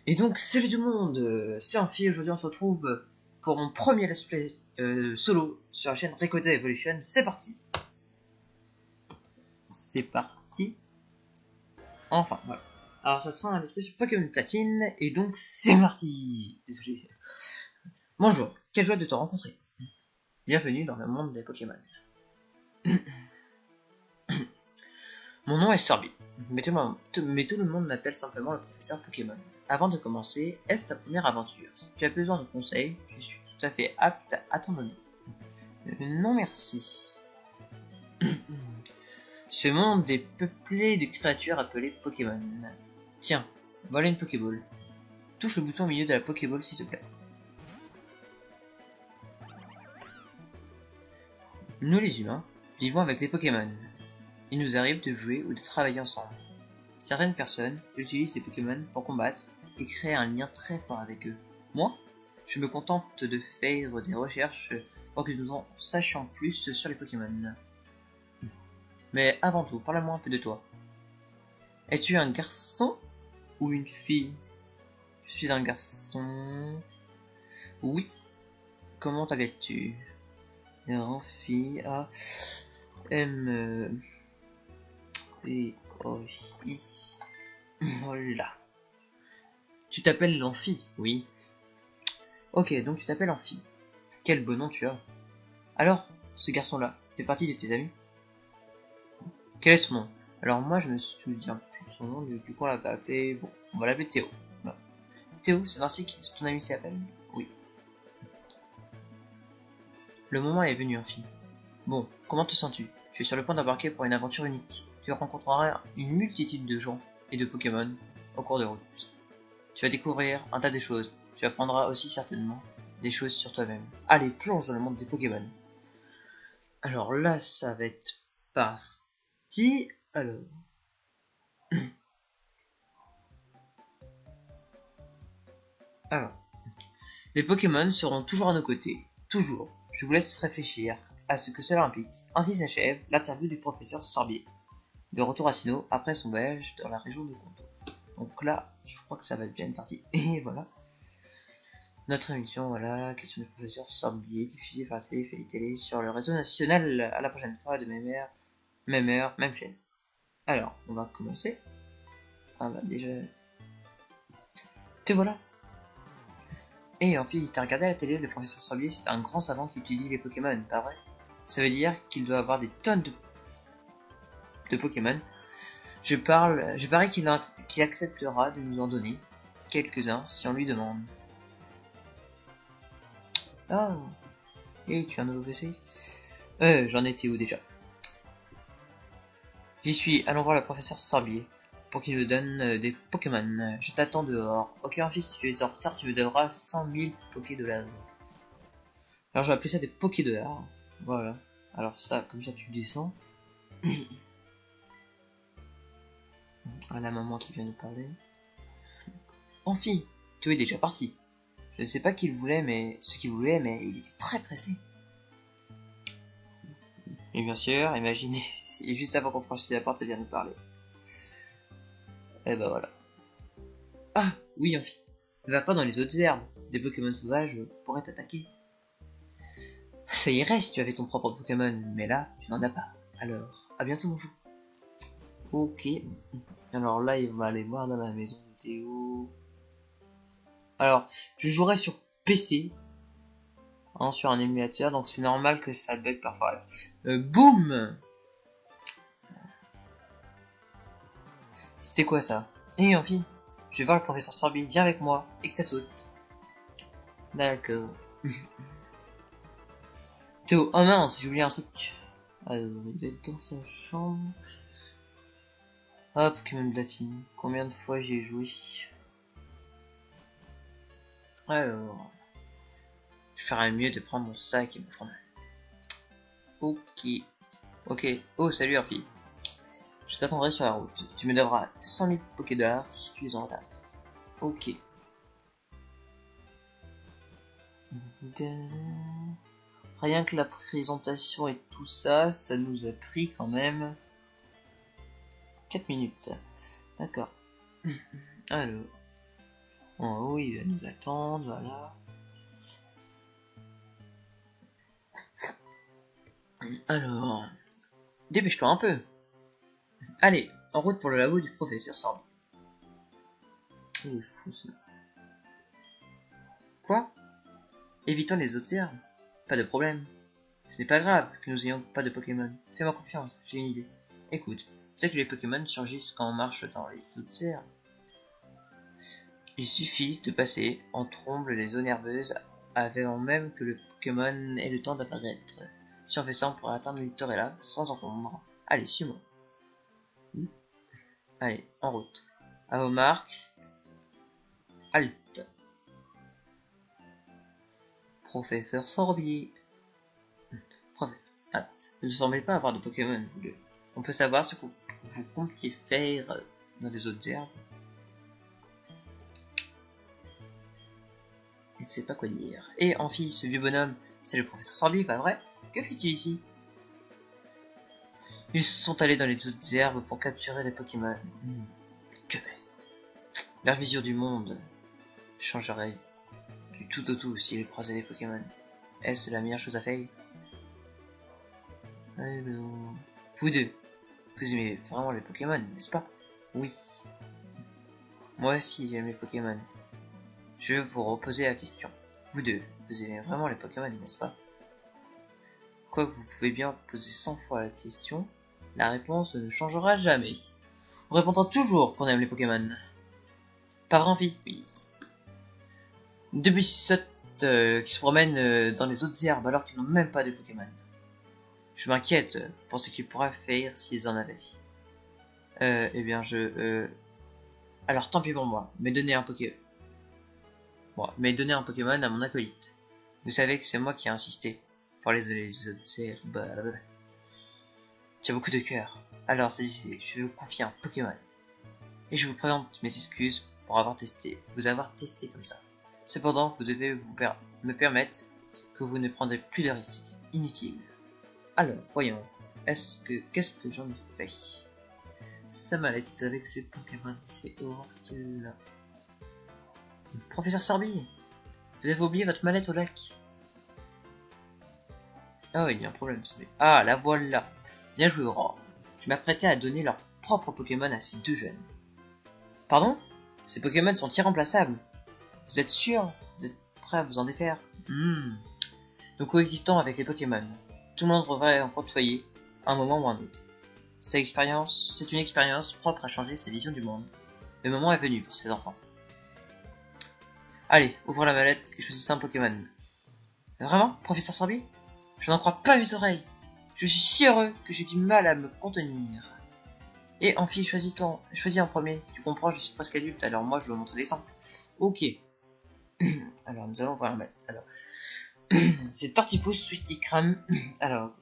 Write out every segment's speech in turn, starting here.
Et donc, salut tout le monde, c'est Amphi. Aujourd'hui on se retrouve pour mon premier let's play solo sur la chaîne Recoda Evolution. C'est parti. C'est parti. Enfin, voilà. Alors ça sera un let's play sur Pokémon Platine, et donc c'est parti. Désolé. Bonjour, quelle joie de te rencontrer. Bienvenue dans le monde des Pokémon. Mon nom est Sorby, mais tout le monde m'appelle simplement le professeur Pokémon. Avant de commencer, est-ce ta première aventure? Si tu as besoin de conseils, je suis tout à fait apte à t'en donner. Non merci. Ce monde est peuplé de créatures appelées Pokémon. Tiens, voilà une Pokéball. Touche le bouton au milieu de la Pokéball s'il te plaît. Nous les humains, vivons avec les Pokémon. Il nous arrive de jouer ou de travailler ensemble. Certaines personnes utilisent les Pokémon pour combattre et créer un lien très fort avec eux. Moi, je me contente de faire des recherches pour que nous en sachions plus sur les Pokémon. Mais avant tout, parle-moi un peu de toi. Es-tu un garçon ou une fille? Je suis un garçon. Oui. Comment t'appelles-tu? Amphi A M P O I. Voilà. Tu t'appelles l'Amphi? Oui. Ok, donc tu t'appelles Amphi. Quel beau nom tu as. Alors, ce garçon-là fait partie de tes amis? Quel est son nom? Alors moi je me souviens plus de son nom, du coup on l'a appelé... Bon, on va l'appeler Théo. Voilà. Théo, c'est ainsi que ton ami s'appelle? Oui. Le moment est venu, Amphi. Bon, comment te sens-tu? Tu es sur le point d'embarquer pour une aventure unique. Tu rencontreras une multitude de gens et de Pokémon au cours de route. Tu vas découvrir un tas de choses. Tu apprendras aussi certainement des choses sur toi-même. Allez, plonge dans le monde des Pokémon. Alors là, ça va être parti. Alors, les Pokémon seront toujours à nos côtés. Toujours. Je vous laisse réfléchir à ce que cela implique. Ainsi s'achève l'interview du professeur Sorbier. De retour à Sinnoh après son voyage dans la région de Kanto. Donc là, je crois que ça va être bien une partie. Et voilà. Notre émission, voilà, question du professeur Sorbier, diffusée par la télé sur le réseau national. À la prochaine fois, de même heure, même chaîne. Alors, on va commencer. Ah bah déjà... Te voilà. Et en fait, t'as regardé à la télé, le professeur Sorbier, c'est un grand savant qui étudie les Pokémon, pas vrai? Ça veut dire qu'il doit avoir des tonnes de Pokémon. Je parie qu'il acceptera de nous en donner quelques-uns si on lui demande. Ah, et tu as un nouveau PC? J'en étais où déjà? J'y suis, allons voir le professeur Sorbier pour qu'il nous donne des Pokémon. Je t'attends dehors. Ok, Amphi, si tu es en retard, tu me devras 100 000 Pokédollars. Alors, je vais appeler ça des Pokédollars. Voilà. Alors, ça, comme ça, tu descends. Ah, la maman qui vient nous parler. Amphi, tu es déjà parti. Je ne sais pas ce qu'il voulait, mais il était très pressé. Et bien sûr, imaginez, si juste avant qu'on franchisse la porte, elle vient nous parler. Et bah voilà. Ah, oui, Amphi. Ne va pas dans les autres herbes. Des Pokémon sauvages pourraient t'attaquer. Ça irait si tu avais ton propre Pokémon, mais là, tu n'en as pas. Alors, à bientôt mon chou. Ok. Alors là, il va aller voir dans la maison de Théo. Alors, je jouerai sur PC. Hein, sur un émulateur, donc c'est normal que ça bug parfois. Boum! C'était quoi ça? Eh, Amphi, je vais voir le professeur Sorby, viens avec moi, et que ça saute. D'accord. Théo, oh mince, j'ai oublié un truc. Alors, il doit être dans sa chambre. Ah, Pokémon Platine. Combien de fois j'ai joué? Alors, je ferais mieux de prendre mon sac et mon journal. Ok. Ok. Oh, salut, Amphi. Je t'attendrai sur la route. Tu me devras 100 000 Pokédollars si tu es en retard. Ok. Rien que la présentation et tout ça, ça nous a pris quand même 4 minutes. D'accord. Alors, En haut, il va nous attendre, voilà. Alors, dépêche-toi un peu. Allez, en route pour le labo du professeur Sorby. Il est fou, ça. Quoi? Évitons les autres herbes. Pas de problème. Ce n'est pas grave que nous ayons pas de Pokémon. Fais-moi confiance, j'ai une idée. Écoute, tu sais que les Pokémon surgissent quand on marche dans les autres herbes. Il suffit de passer en trombe les eaux nerveuses avant même que le Pokémon ait le temps d'apparaître. Si on fait ça, on pourra atteindre Victorella sans encombre. Allez, suis-moi. Allez, en route. À vos marques. Halte. Professeur Sorbier. Professeur. Ah, vous ne semblez pas avoir de Pokémon, vous deux. On peut savoir ce que vous comptiez faire dans les autres herbes. Il ne sait pas quoi dire. Et Amphi, ce vieux bonhomme, c'est le professeur Sorbier, pas vrai? Que fait-il ici? Ils sont allés dans les autres herbes pour capturer les Pokémon. Que fait? Leur vision du monde changerait du tout au tout s'ils croisaient les Pokémon. Est-ce la meilleure chose à faire? Alors... Vous deux, vous aimez vraiment les Pokémon, n'est-ce pas? Oui. Moi aussi, j'aime les Pokémon. Je vais vous reposer la question. Vous deux, vous aimez vraiment les Pokémon, n'est-ce pas? Quoique vous pouvez bien poser 100 fois la question, la réponse ne changera jamais. On répondra toujours qu'on aime les Pokémon. Pas vrai, Amphi? Oui. Deux Buissottes qui se promènent dans les autres herbes alors qu'ils n'ont même pas de Pokémon. Je m'inquiète pour ce qu'ils pourraient faire s'ils en avaient. Eh bien, alors tant pis pour moi, mais donnez un Pokémon. Bon, mais donnez un Pokémon à mon acolyte. Vous savez que c'est moi qui ai insisté pour les autres herbes. Tu as beaucoup de cœur. Alors, c'est décidé, je vais vous confier un Pokémon. Et je vous présente mes excuses pour vous avoir testé comme ça. Cependant, vous devez me permettre que vous ne prendrez plus de risques inutiles. Alors, voyons, qu'est-ce que j'en ai fait? Sa mallette avec ses Pokémon, c'est horrible. Professeur Sorby, vous avez oublié votre mallette au lac. Ah, il y a un problème. Ah, la voilà. Bien joué, Aurore. Je m'apprêtais à donner leur propre Pokémon à ces deux jeunes. Pardon? Ces Pokémon sont irremplaçables. Vous êtes sûr? Vous êtes prêt à vous en défaire? Nous coexistons avec les Pokémon. Tout le monde devrait en côtoyer, à un moment ou un autre. C'est une expérience propre à changer sa vision du monde. Le moment est venu pour ces enfants. Allez, ouvre la mallette et choisissez un Pokémon. Vraiment, professeur Sorby? Je n'en crois pas mes oreilles. Je suis si heureux que j'ai du mal à me contenir. Et Amphi, choisis en premier. Tu comprends, je suis presque adulte, alors moi je dois montrer l'exemple. Ok. Alors, nous allons voir la mallette. Alors, c'est Tortipousse, Swisticram. Alors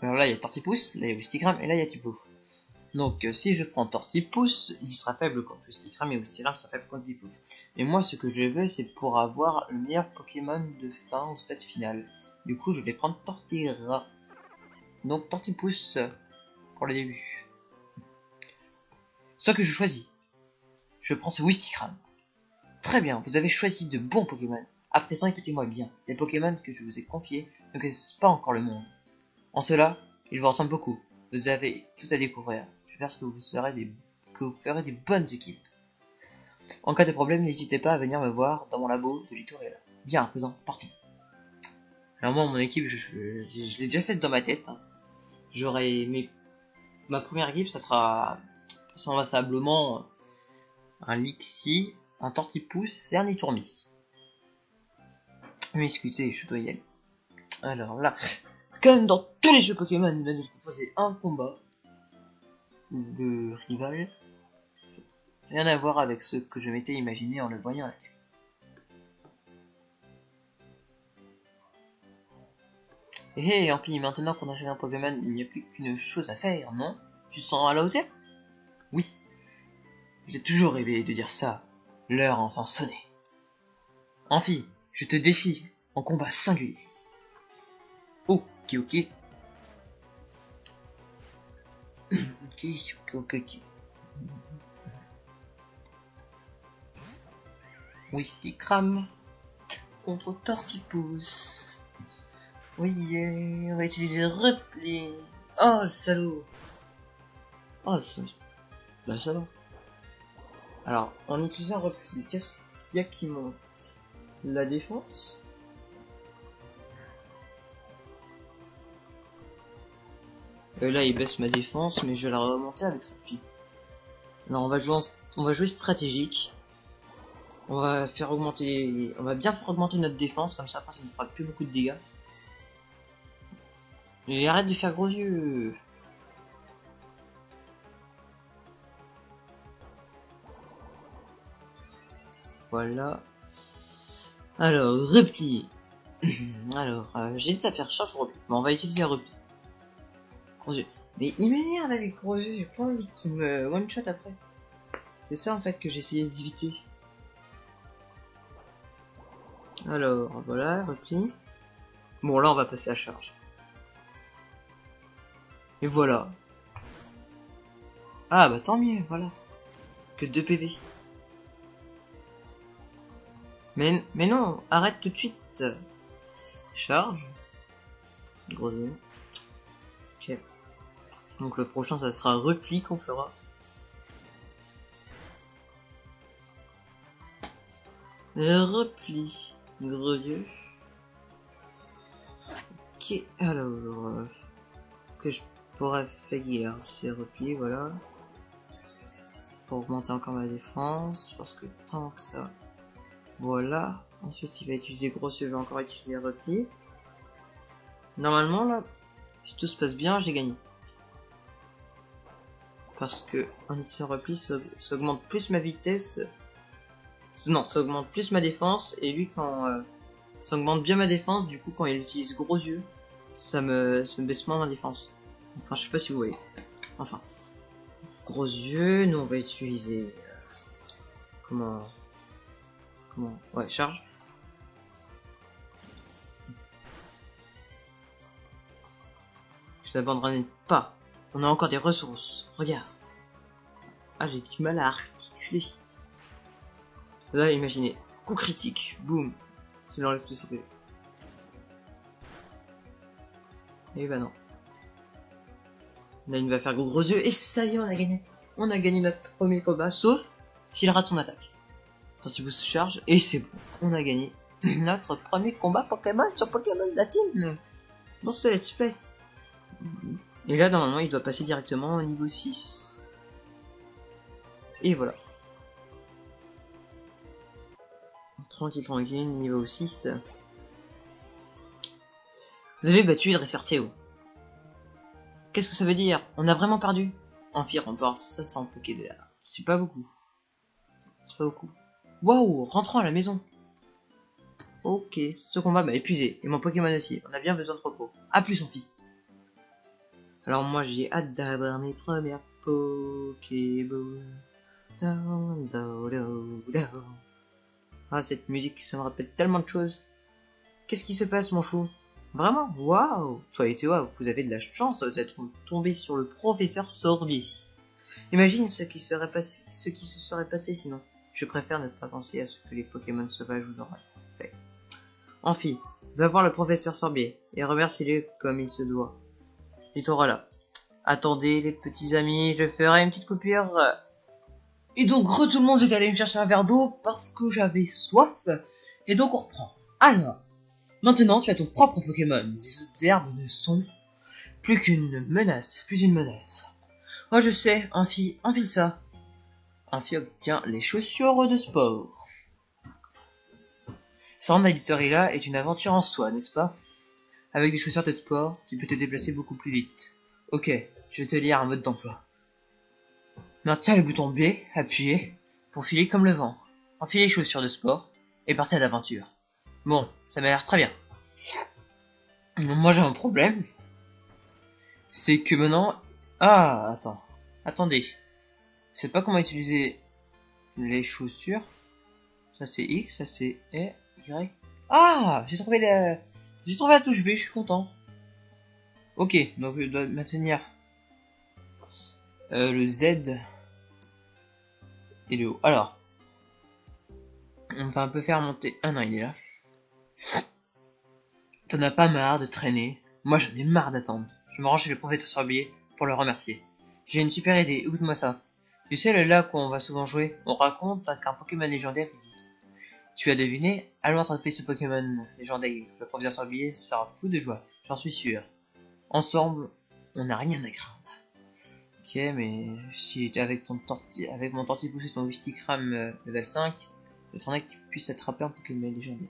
là il y a Tortipousse, là il y a Wistikram et là il y a Tipou. Donc si je prends Tortipousse, il sera faible contre Wistikram et Wistikram sera faible contre Tipou. Et moi ce que je veux c'est pour avoir le meilleur Pokémon de fin au stade final. Du coup je vais prendre Tortira. Donc Tortipousse pour le début. Soit que je choisis. Je prends ce Wistikram. Très bien, vous avez choisi de bons Pokémon. À présent écoutez-moi bien. Les Pokémon que je vous ai confiés ne connaissent pas encore le monde. En cela, ils vous ressemblent beaucoup. Vous avez tout à découvrir. J'espère que vous ferez des bonnes équipes. En cas de problème, n'hésitez pas à venir me voir dans mon labo de Littorella. Bien, à présent, partons. Alors moi, mon équipe, je l'ai déjà faite dans ma tête. Hein. Ma première équipe, ça sera vraisemblablement un Lixie, un Tortipousse et un Nitourmi. Mais excusez, je dois y aller. Alors là, comme dans tous les jeux Pokémon, il va nous proposer un combat de rival. Rien à voir avec ce que je m'étais imaginé en le voyant à la télé. Hé, Ampli, maintenant qu'on a fait un Pokémon, il n'y a plus qu'une chose à faire, non? Tu te sens à la hauteur? Oui. J'ai toujours rêvé de dire ça. L'heure a enfin sonné. Amphi, je te défie en combat singulier. Ok. Ok. Wisty Cram contre Tortipousse. Oui, on va utiliser repli. Oh, salaud. Oh, ça va. Alors, en utilisant repli, qu'est-ce qu'il y a qui monte? La défense? Là, il baisse ma défense, mais je vais la remonter avec repli. Alors, on va jouer stratégique. On va bien faire augmenter notre défense, comme ça, après, ça ne fera plus beaucoup de dégâts. Et arrête de faire gros yeux. Voilà. Alors, repli. Alors, j'hésite à faire charge ou repli. Bon, on va utiliser un repli. Gros yeux. Mais il m'énerve avec gros yeux, j'ai pas envie qu'il me one shot après. C'est ça en fait que j'ai essayé d'éviter. Alors, voilà, repli. Bon, là on va passer à charge. Et voilà. Ah bah tant mieux, voilà. Que 2 PV. Mais non, arrête tout de suite. Charge. Gros yeux. Ok. Donc le prochain ça sera repli qu'on fera. Repli. Gros yeux. Ok, alors... ce que je pourrais faire, c'est repli, voilà. Pour augmenter encore ma défense, parce que tant que ça... Voilà. Ensuite il va utiliser gros yeux, je vais encore utiliser repli. Normalement là, si tout se passe bien, j'ai gagné. Parce que en utilisant repli, ça augmente plus ma vitesse. Non, ça augmente plus ma défense. Et lui, quand ça augmente bien ma défense, du coup, quand il utilise gros yeux, ça me baisse moins ma défense. Enfin, je sais pas si vous voyez. Enfin, gros yeux, nous on va utiliser comment ouais, charge. Je t'abandonne pas. On a encore des ressources. Regarde. Ah, j'ai du mal à articuler. Là, imaginez. Coup critique. Boum. Ça lui enlève tous ses PV. Et bah non. Là, il va faire gros yeux. Et ça y est, on a gagné. On a gagné notre premier combat. Sauf s'il rate son attaque. Tortipousse se charge. Et c'est bon. On a gagné notre premier combat Pokémon sur Pokémon de la team. Dans ce let's play. Et là, normalement, il doit passer directement au niveau 6. Et voilà. Tranquille, niveau 6. Vous avez battu le dresseur Théo. Qu'est-ce que ça veut dire? On a vraiment perdu? Amphi remporte 500 Poké$. C'est pas beaucoup. C'est pas beaucoup. Waouh, rentrons à la maison. Ok, ce combat m'a épuisé. Et mon Pokémon aussi. On a bien besoin de repos. A plus, Amphi. Alors moi, j'ai hâte d'avoir mes premières Pokéballs. Ah, cette musique, ça me rappelle tellement de choses. Qu'est-ce qui se passe, mon chou? Vraiment? Waouh! Toi et Théo, vous avez de la chance d'être tombé sur le professeur Sorbier. Imagine ce qui se serait passé sinon. Je préfère ne pas penser à ce que les Pokémon sauvages vous auraient fait. Amphi, va voir le professeur Sorbier et remercie-le comme il se doit. Litora là. Attendez les petits amis, je ferai une petite coupure. Et donc tout le monde est allé me chercher un verre d'eau parce que j'avais soif. Et donc on reprend. Alors, maintenant tu as ton propre Pokémon. Les autres herbes ne sont plus qu'une menace, plus une menace. Moi je sais, Amphi, enfile ça. Amphi obtient les chaussures de sport. Se rendre à Litorilla est une aventure en soi, n'est-ce pas? Avec des chaussures de sport, tu peux te déplacer beaucoup plus vite. Ok, je vais te lire un mode d'emploi. Maintiens le bouton B, appuyé, pour filer comme le vent. Enfilez les chaussures de sport, et partez à l'aventure. Bon, ça m'a l'air très bien. Moi j'ai un problème. C'est que maintenant... Ah, attends. Attendez. Je sais pas comment utiliser les chaussures. Ça c'est X, ça c'est Y. Ah, j'ai trouvé la touche B, je suis content. Ok, donc je dois maintenir le Z Il est où? Alors, on va un peu faire monter... Ah non, il est là. T'en as pas marre de traîner? Moi j'en ai marre d'attendre. Je me rends chez le professeur Sorbier pour le remercier. J'ai une super idée, écoute-moi ça. Tu sais le lac où on va souvent jouer? On raconte qu'un Pokémon légendaire y vit. Tu as deviné? Allons attraper ce Pokémon légendaire. Le professeur Sorbier sera fou de joie, j'en suis sûr. Ensemble, on n'a rien à craindre. Ok, mais si avec mon Tortipousse et ton Wistikram level 5, je craindrais que tu puisses attraper un Pokémon légendaire.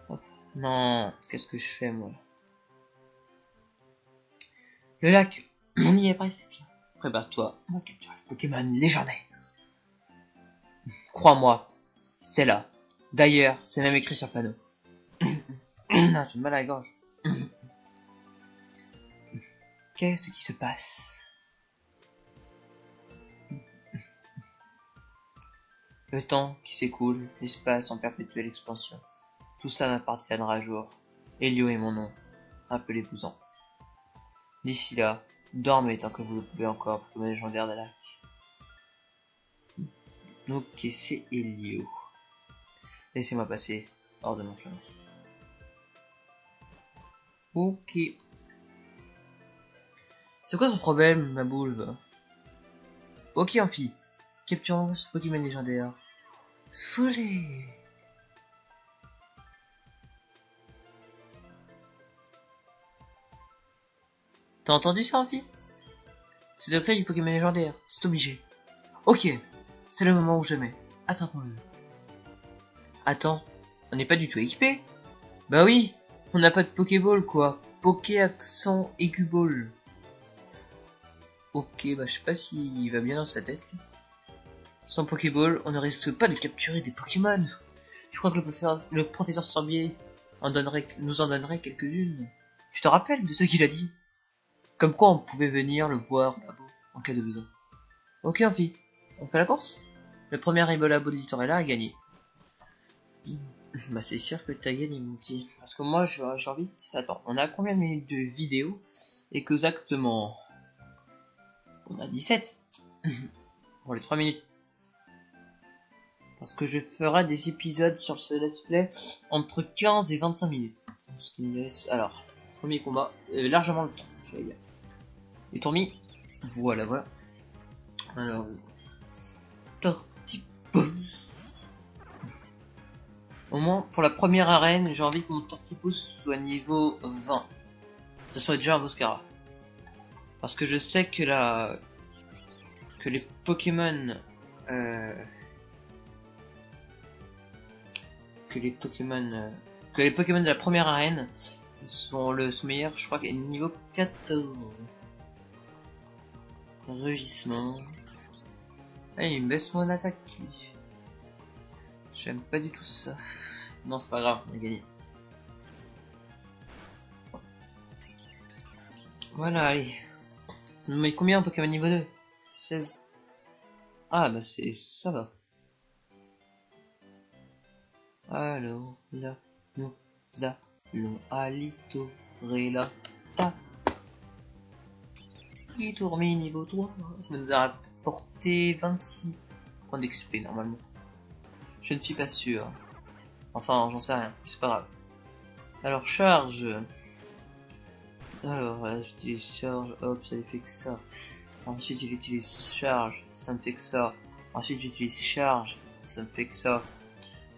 Hop. Non, qu'est-ce que je fais moi? Le lac, on y est presque. Prépare-toi, on va capturer le Pokémon légendaire. Crois-moi, c'est là. D'ailleurs, c'est même écrit sur le panneau. Non, j'ai mal à la gorge. Qu'est-ce qui se passe? Le temps qui s'écoule, l'espace en perpétuelle expansion. Tout ça m'appartiendra un jour. Elio est mon nom. Rappelez-vous-en. D'ici là, dormez tant que vous le pouvez encore, Pokémon légendaire d'Alak. Ok, c'est Elio. Laissez-moi passer hors de mon chemin. Ok. C'est quoi son problème, ma boule? Ok, Amphi. Capturons ce Pokémon légendaire. Foulée. T'as entendu ça, Amphi? C'est le clé du Pokémon légendaire, c'est obligé. Ok, c'est le moment où jamais. Attrapons-le. Attends, on n'est pas du tout équipé? Bah oui, on n'a pas de Pokéball quoi. Poké accent aigu ball. Ok, bah je sais pas s'il va bien dans sa tête. Sans Pokéball, on ne risque pas de capturer des Pokémon. Je crois que le professeur Sorbier nous en donnerait quelques-unes. Je te rappelle de ce qu'il a dit. Comme quoi on pouvait venir le voir là-bas en cas de besoin. Ok, Amphi, on fait la course? Le premier Ebolabo de Littorella a gagné. Bah c'est sûr que t'as gagné mon petit. Parce que moi j'ai envie de... Attends, on a combien de minutes de vidéo? Exactement... On a 17. Pour les 3 minutes. Parce que je ferai des épisodes sur ce let's play entre 15 et 25 minutes. Ce qui me laisse... Alors, premier combat, largement le temps, je vais dire. Les tourmis, voilà, voilà. Alors, Tortipousse. Au moins, pour la première arène, j'ai envie que mon Tortipousse soit niveau 20. Ça soit déjà un Boscara. Parce que je sais que que les Pokémon... que les Pokémon de la première arène sont meilleurs, je crois qu'il est niveau 14. Rugissement. Ah, il me baisse mon attaque, lui. J'aime pas du tout ça. Non, c'est pas grave, on a gagné. Voilà, allez. Ça nous met combien en Pokémon niveau 2? 16. Ah, bah ça va. Alors, là, nous allons à Littorella. Tourmi niveau 3. Ça nous a rapporté 26 points d'XP normalement. Je ne suis pas sûr. Enfin, j'en sais rien. C'est pas grave. Alors, charge. Alors, j'utilise charge. Hop, ça lui fait que ça. Ensuite, il utilise charge. Ça me fait que ça. Ensuite, j'utilise charge. Ça me fait que ça.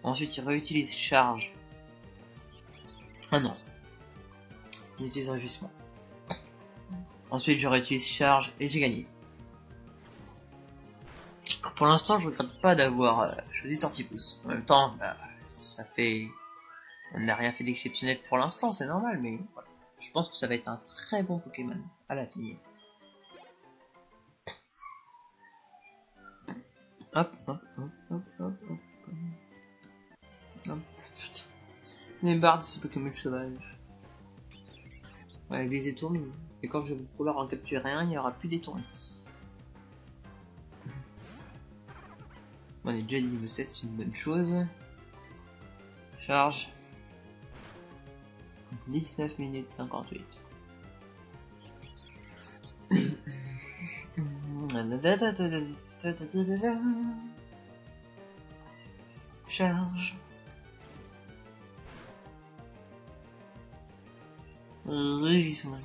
Ensuite, il réutilise charge. Ah non. Il utilise rugissement. Ensuite, je réutilise charge et j'ai gagné. Pour l'instant, je regrette pas d'avoir choisi Tortipousse. En même temps, bah, ça fait... On n'a rien fait d'exceptionnel pour l'instant, c'est normal, mais voilà. Je pense que ça va être un très bon Pokémon à l'avenir. Hop, hop, hop, hop, hop, hop. Hop, putain. Les barres de ces Pokémon sauvages. Ouais, avec des étournis. Et quand je vais vouloir en capturer un, il n'y aura plus d'étournis. On est déjà niveau 7, c'est une bonne chose. Charge. 19 minutes 58. Charge. Régissement.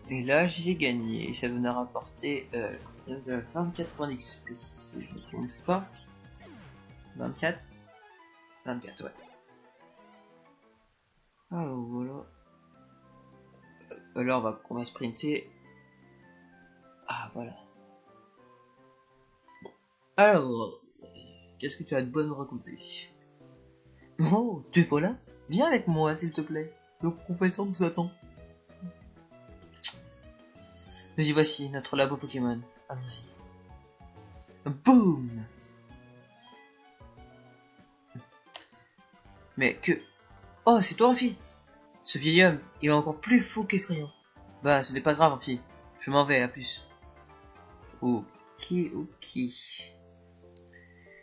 Et là j'ai gagné, ça venait rapporter 24 points d'XP si je ne me trompe pas. 24 24, ouais. Alors voilà. Alors on va sprinter. Ah voilà. Alors, qu'est-ce que tu as de bon à me raconter? Oh, tu es voilà? Viens avec moi s'il te plaît. Le professeur nous attend. Nous y voici, notre labo Pokémon. Allons-y. Boum! Mais que... Oh, c'est toi, Amphi! Ce vieil homme, il est encore plus fou qu'effrayant. Bah, ce n'est pas grave, Amphi. Je m'en vais, à plus. Ok.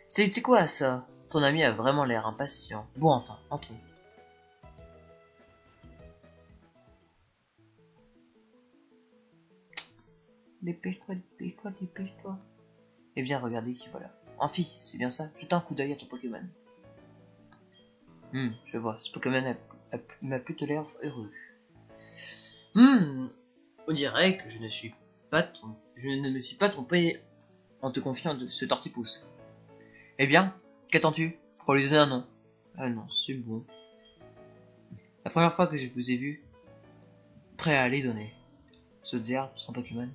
C'est quoi, ça? Ton ami a vraiment l'air impatient. Bon, enfin, entrons. Dépêche-toi, dépêche-toi, dépêche-toi. Eh bien, regardez qui voilà. Amphi, c'est bien ça? Jette un coup d'œil à ton Pokémon. Je vois, ce Pokémon m'a plutôt l'air heureux. On dirait que je ne me suis pas trompé en te confiant de ce tortipousse. Eh bien, qu'attends-tu pour lui donner un nom? Ah non, c'est bon. La première fois que je vous ai vu, prêt à les donner, ce diable sans Pokémon,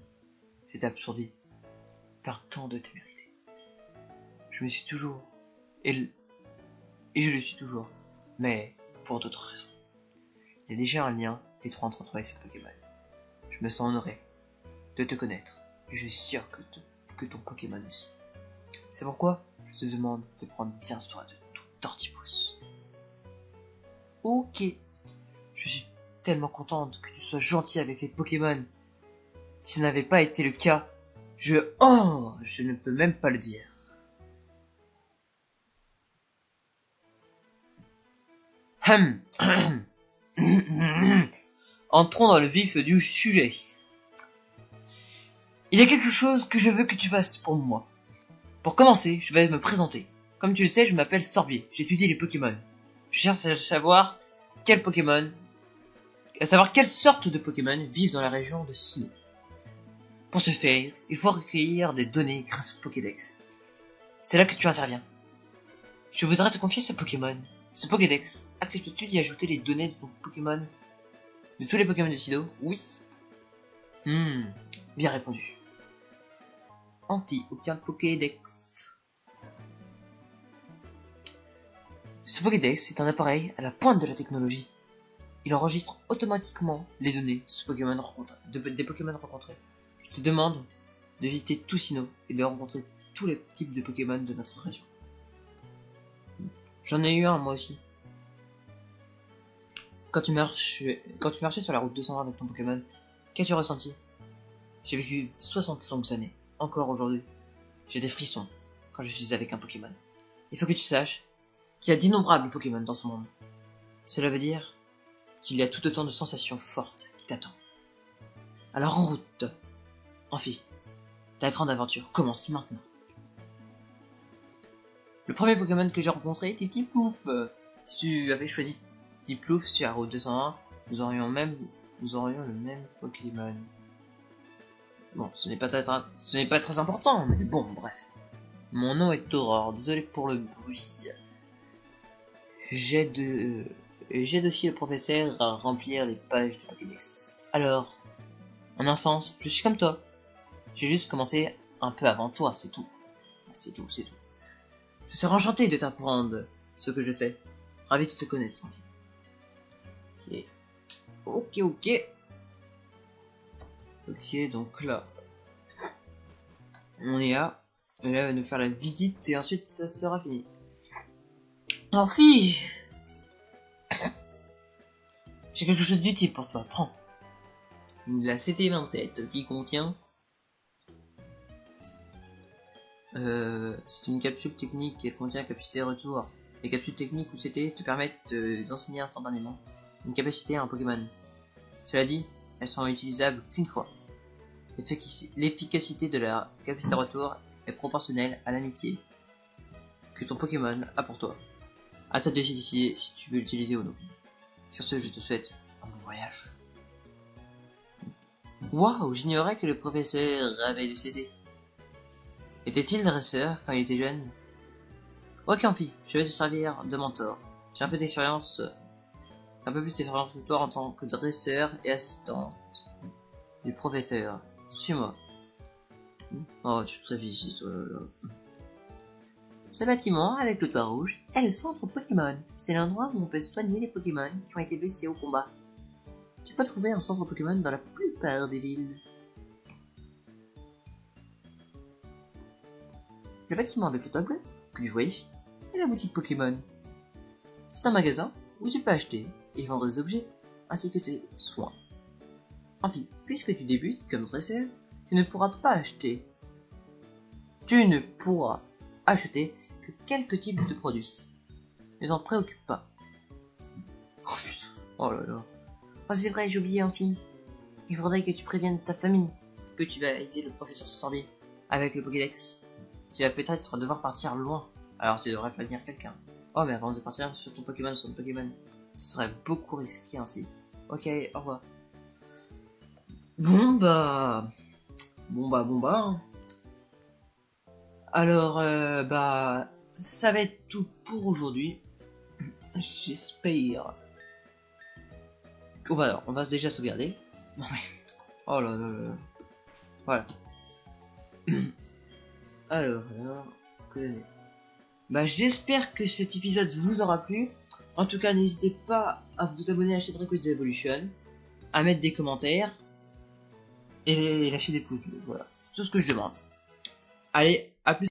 j'étais absourdi par tant de témérité. Je me suis toujours... Et je le suis toujours, mais pour d'autres raisons. Il y a déjà un lien étroit entre toi et ces Pokémon. Je me sens honoré de te connaître, et je suis sûr que ton Pokémon aussi. C'est pourquoi je te demande de prendre bien soin de ton tortipousse. Ok, je suis tellement contente que tu sois gentil avec les Pokémon. Si ce n'avait pas été le cas, je ne peux même pas le dire. Entrons dans le vif du sujet. Il y a quelque chose que je veux que tu fasses pour moi. Pour commencer, je vais me présenter. Comme tu le sais, je m'appelle Sorbier, j'étudie les Pokémon. Je cherche à savoir quelle sorte de Pokémon vivent dans la région de Sinnoh. Pour ce faire, il faut recueillir des données grâce au Pokédex. C'est là que tu interviens. Je voudrais te confier ce Pokémon. Ce Pokédex, acceptes-tu d'y ajouter les données de ton Pokémon? De tous les Pokémon de Sinnoh? Oui. Bien répondu. Amphi obtient le Pokédex. Ce Pokédex est un appareil à la pointe de la technologie. Il enregistre automatiquement les données de ce Pokémon des Pokémon rencontrés. Je te demande de visiter tout Sinnoh et de rencontrer tous les types de Pokémon de notre région. J'en ai eu un moi aussi. Quand tu marchais sur la route 220 avec ton Pokémon, qu'as-tu ressenti? J'ai vécu 60 longues années. Encore aujourd'hui, j'ai des frissons quand je suis avec un Pokémon. Il faut que tu saches qu'il y a d'innombrables Pokémon dans ce monde. Cela veut dire qu'il y a tout autant de sensations fortes qui t'attendent. Alors en route, Amphi, ta grande aventure commence maintenant. Le premier Pokémon que j'ai rencontré était Tiplouf. Si tu avais choisi Tiplouf sur la route 201, nous aurions le même Pokémon. Bon, ce n'est pas très important, mais bon, bref. Mon nom est Aurore, désolé pour le bruit. J'aide aussi le professeur à remplir les pages de Pokédex. Alors, en un sens, je suis comme toi. J'ai juste commencé un peu avant toi, c'est tout. C'est tout. Je serais enchanté de t'apprendre ce que je sais. Ravi de te connaître, Sophie. Ok. Ok, donc là, on est là. Et là, elle va nous faire la visite et ensuite ça sera fini. Amphi, j'ai quelque chose d'utile pour toi, prends. La CT27 qui contient... c'est une capsule technique, elle contient la capacité de retour. Les capsules techniques ou CT te permettent d'enseigner instantanément une capacité à un Pokémon. Cela dit, elles sont utilisables qu'une fois. L'efficacité de la capacité retour est proportionnelle à l'amitié que ton Pokémon a pour toi. À toi de décider si tu veux l'utiliser ou non. Sur ce, je te souhaite un bon voyage. Waouh, j'ignorais que le professeur avait décédé. Était-il dresseur quand il était jeune? Ok, Amphi, je vais te servir de mentor. J'ai un peu d'expérience, un peu plus d'expérience que toi en tant que dresseur et assistante du professeur. Suis-moi. Oh, tu te félicite, oh là là. Ce bâtiment, avec le toit rouge, est le centre Pokémon. C'est l'endroit où on peut soigner les Pokémon qui ont été blessés au combat. Tu peux trouver un centre Pokémon dans la plupart des villes. Le bâtiment avec le toit bleu, que tu vois ici, est la boutique Pokémon. C'est un magasin où tu peux acheter et vendre des objets, ainsi que tes soins. Enfin, puisque tu débutes comme dresseur, tu ne pourras pas acheter. Tu ne pourras acheter que quelques types de produits. Ne t'en préoccupe pas. Oh putain, oh là là. Oh c'est vrai, j'ai oublié Amphi. Il faudrait que tu préviennes ta famille que tu vas aider le professeur Sorbier avec le Pokédex. Tu vas peut-être devoir partir loin, alors tu devrais prévenir quelqu'un. Oh mais avant de partir sur ton Pokémon, ce serait beaucoup risqué ainsi. Ok, au revoir. Bon bah... hein. Alors, ça va être tout pour aujourd'hui. J'espère. On va déjà sauvegarder. Non mais... Oh là là là. Voilà. Alors, j'espère que cet épisode vous aura plu. En tout cas, n'hésitez pas à vous abonner à la chaîne Request Evolution, à mettre des commentaires et lâcher des pouces bleus. Voilà, c'est tout ce que je demande. Allez, à plus.